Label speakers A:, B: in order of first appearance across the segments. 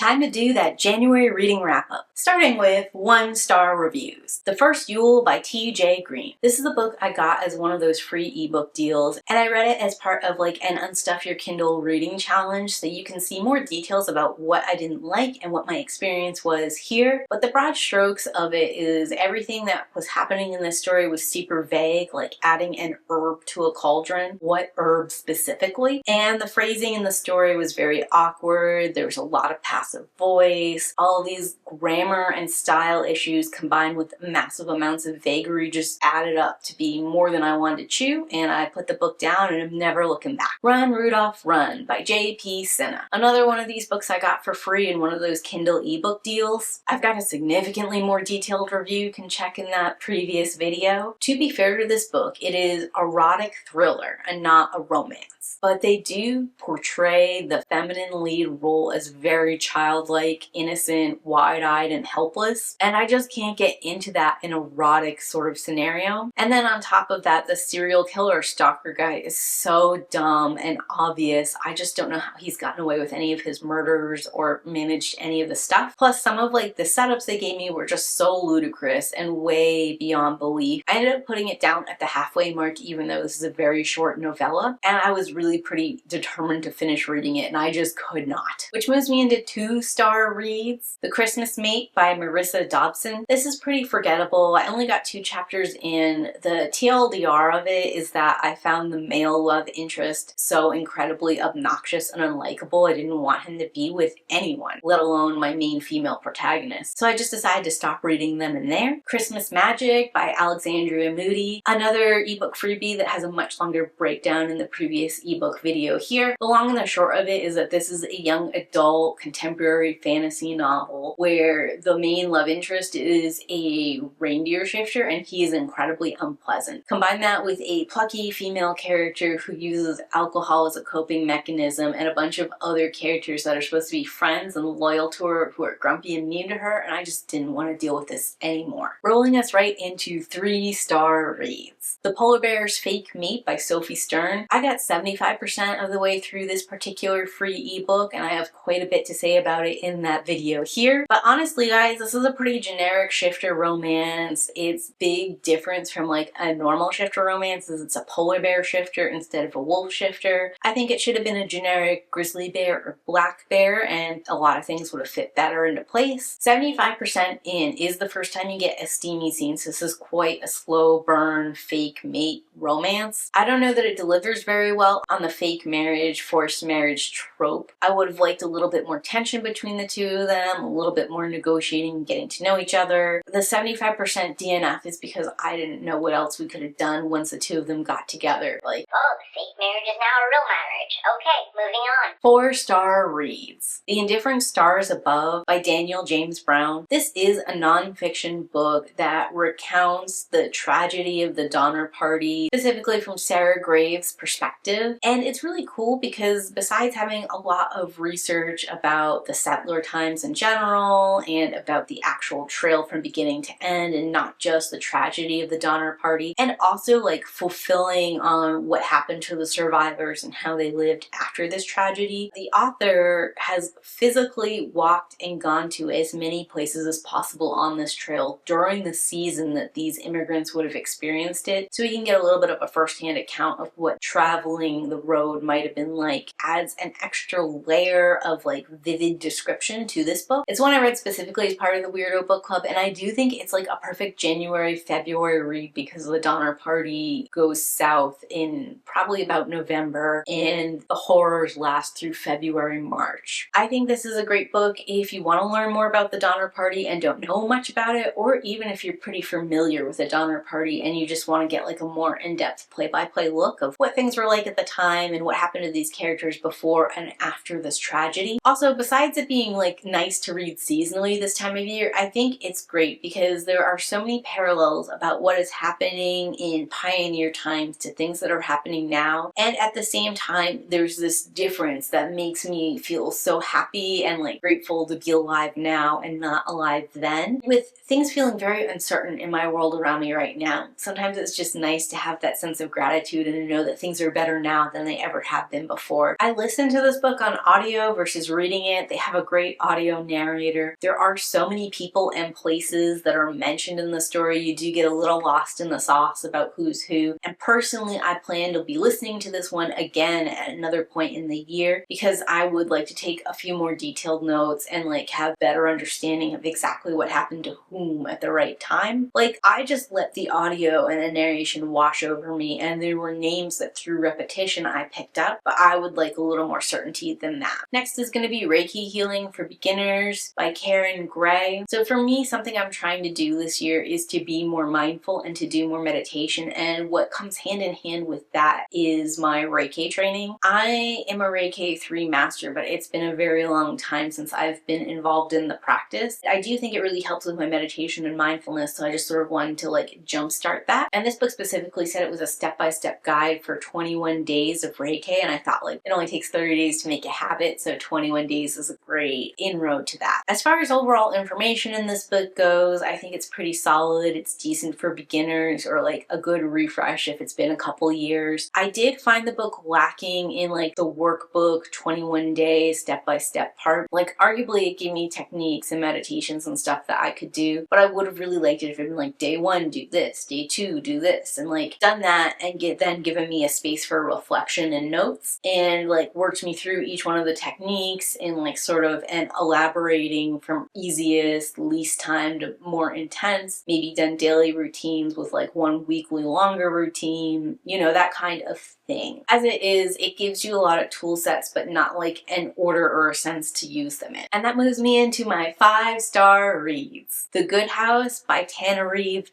A: time to do that January reading wrap-up, starting with 1-star reviews. The first, Yule by T.J. Green. This is a book I got as one of those free ebook deals, and I read it as part of like an Unstuff Your Kindle reading challenge, so you can see more details about what I didn't like and what my experience was here. But the broad strokes of it is everything that was happening in this story was super vague, like adding an herb to a cauldron. What herb specifically? And the phrasing in the story was very awkward. There was a lot of passive voice. All of these grammar and style issues combined with massive amounts of vagary just added up to be more than I wanted to chew, and I put the book down and I'm never looking back. Run, Rudolph, Run by J.P. Sina. Another one of these books I got for free in one of those Kindle ebook deals. I've got a significantly more detailed review, you can check in that previous video. To be fair to this book, it is erotic thriller and not a romance. But they do portray the feminine lead role as very childlike, innocent, wide-eyed, and helpless. And I just can't get into that in erotic sort of scenario. And then on top of that, the serial killer stalker guy is so dumb and obvious. I just don't know how he's gotten away with any of his murders or managed any of the stuff. Plus, some of like the setups they gave me were just so ludicrous and way beyond belief. I ended up putting it down at the halfway mark, even though this is a very short novella, and I was really pretty determined to finish reading it, and I just could not. Which moves me into 2-star reads. The Christmas Mate by Marissa Dobson. This is pretty forgettable. I only got 2 chapters in. The TLDR of it is that I found the male love interest so incredibly obnoxious and unlikable, I didn't want him to be with anyone, let alone my main female protagonist. So I just decided to stop reading them in there. Christmas Magic by Alexandria Moody. Another ebook freebie that has a much longer breakdown in the previous ebook video here. The long and the short of it is that this is a young adult contemporary fantasy novel where the main love interest is a reindeer shifter and he is incredibly unpleasant. Combine that with a plucky female character who uses alcohol as a coping mechanism and a bunch of other characters that are supposed to be friends and loyal to her who are grumpy and mean to her, and I just didn't want to deal with this anymore. Rolling us right into 3-star reads. The Polar Bear's Fake Mate by Sophie Stern. I got 75% of the way through this particular free ebook, and I have quite a bit to say about it in that video here. But honestly, guys, this is a pretty generic shifter romance. Its big difference from like a normal shifter romance is it's a polar bear shifter instead of a wolf shifter. I think it should have been a generic grizzly bear or black bear, and a lot of things would have fit better into place. 75% in is the first time you get a steamy scene, so this is quite a slow burn fake mate romance. I don't know that it delivers very well on the fake marriage, forced marriage trope. I would have liked a little bit more tension between the two of them, a little bit more negotiating and getting to know each other. The 75% DNF is because I didn't know what else we could have done once the two of them got together. Like,
B: oh, the fake marriage is now a real marriage. Okay, moving on.
A: 4-star reads. The Indifferent Stars Above by Daniel James Brown. This is a nonfiction book that recounts the tragedy of the Donner Party, specifically from Sarah Graves' perspective. And it's really cool because besides having a lot of research about the settler times in general and about the actual trail from beginning to end and not just the tragedy of the Donner Party, and also like fulfilling on what happened to the survivors and how they lived after this tragedy, the author has physically walked and gone to as many places as possible on this trail during the season that these immigrants would have experienced it, so we can get a little bit of a first-hand account of what traveling the road might have been like. Adds an extra layer of like vivid description to this book. It's one I read specifically as part of the Weirdo Book Club, and I do think it's like a perfect January, February read because the Donner Party goes south in probably about November and the horrors last through February, March. I think this is a great book if you want to learn more about the Donner Party and don't know much about it, or even if you're pretty familiar with the Donner Party and you just want to get like a more in-depth play-by-play look of what things were like at the time and what happened to these characters before and after this tragedy. Also, besides it being like nice to read seasonally this time of year, I think it's great because there are so many parallels about what is happening in pioneer times to things that are happening now And at the same time, there's this difference that makes me feel so happy and like grateful to be alive now and not alive then. With things feeling very uncertain in my world around me right now, sometimes it's just nice to have that sense of gratitude and to know that things are better now than they ever have been before. I listened to this book on audio versus reading it. They have a great audio narrator. There are so many people and places that are mentioned in the story. You do get a little lost in the sauce about who's who. And personally, I plan to be listening to this one again at another point in the year because I would like to take a few more detailed notes and like have better understanding of exactly what happened to whom at the right time. Like, I just let the audio and the narration wash over me, and there were names that through repetition I picked up, but I would like a little more certainty than that. Next is going to be Reiki Healing for Beginners by Karen Gray. So for me, something I'm trying to do this year is to be more mindful and to do more meditation, and what comes hand in hand with that is my Reiki training. I am a Reiki 3 master, but it's been a very long time since I've been involved in the practice. I do think it really helps with my meditation and mindfulness, so I just sort of wanted to like jumpstart that. And this book specifically said it was a step-by-step guide for 21 days of Reiki, and I thought like it only takes 30 days to make a habit, so 21 days is a great inroad to that. As far as overall information in this book goes, I think it's pretty solid. It's decent for beginners or like a good refresh if it's been a couple years. I did find the book lacking in like the workbook 21 day step-by-step part. Like, arguably it gave me techniques and meditations and stuff that I could do, but I would have really liked it if it had been like day 1 do this, day 2 do this, and like done that and then given me a space for reflection and notes and like worked me through each one of the techniques and like sort of and elaborating from easiest, least time to more intense, maybe done daily routines with like one weekly longer routine, you know, that kind of thing. As it is, it gives you a lot of tool sets, but not like an order or a sense to use them in. And that moves me into my 5-star reads. The Good House by Tananarive.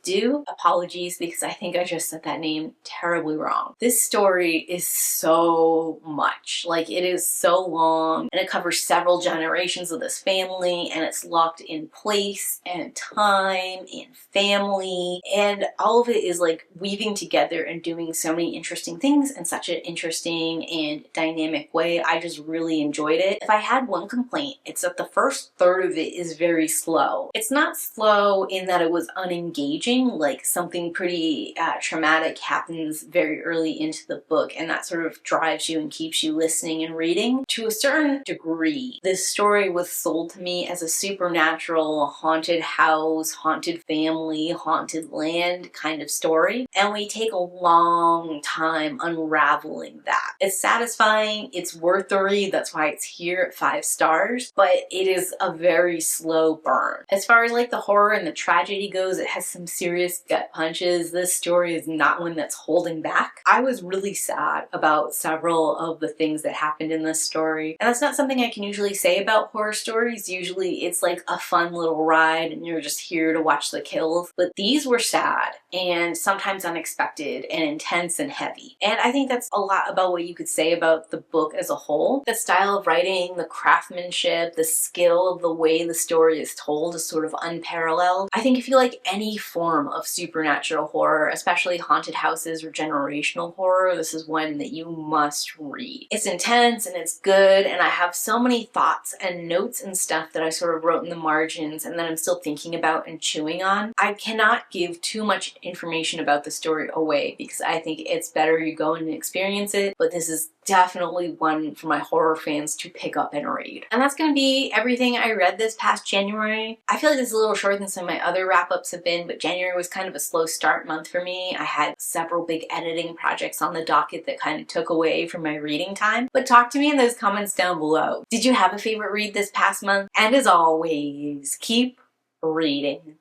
A: Apologies because I think I just said that name terribly wrong. This story is so much. Like, it is so long and it covers several generations of this family, and it's locked in place and time and family, and all of it is like weaving together and doing so many interesting things in such an interesting and dynamic way. I just really enjoyed it. If I had one complaint, it's that the first third of it is very slow. It's not slow in that it was unengaging, like something pretty traumatic happens very early into the book, and that sort of drives you and keeps you listening and reading. To a certain degree, this story was sold to me as a supernatural, haunted house, haunted family, haunted land kind of story, and we take a long time unraveling that. It's satisfying, it's worth the read, that's why it's here at 5 stars, but it is a very slow burn. As far as like the horror and the tragedy goes, it has some serious gut punches. This story is not one that's holding back. I was really sad about several of the things that happened in this story, and that's not something I can usually say about horror stories. Usually it's like a fun little ride and you're just here to watch the kills, but these were sad and sometimes unexpected and intense and heavy. And I think that's a lot about what you could say about the book as a whole. The style of writing, the craftsmanship, the skill of the way the story is told is sort of unparalleled. I think if you like any form of supernatural horror, especially haunted houses or generational horror, this is one that you must read. It's intense and it's good, and I have so many thoughts and notes and stuff that I sort of wrote in the margins and that I'm still thinking about and chewing on. I cannot give too much information about the story away because I think it's better you go and experience it, but this is definitely one for my horror fans to pick up and read. And that's going to be everything I read this past January. I feel like this is a little shorter than some of my other wrap-ups have been, but January was kind of a slow start month for me. I had several big editing projects on the docket that kind of took away from my reading time. But talk to me in those comments down below. Did you have a favorite read this past month? And as always, keep reading.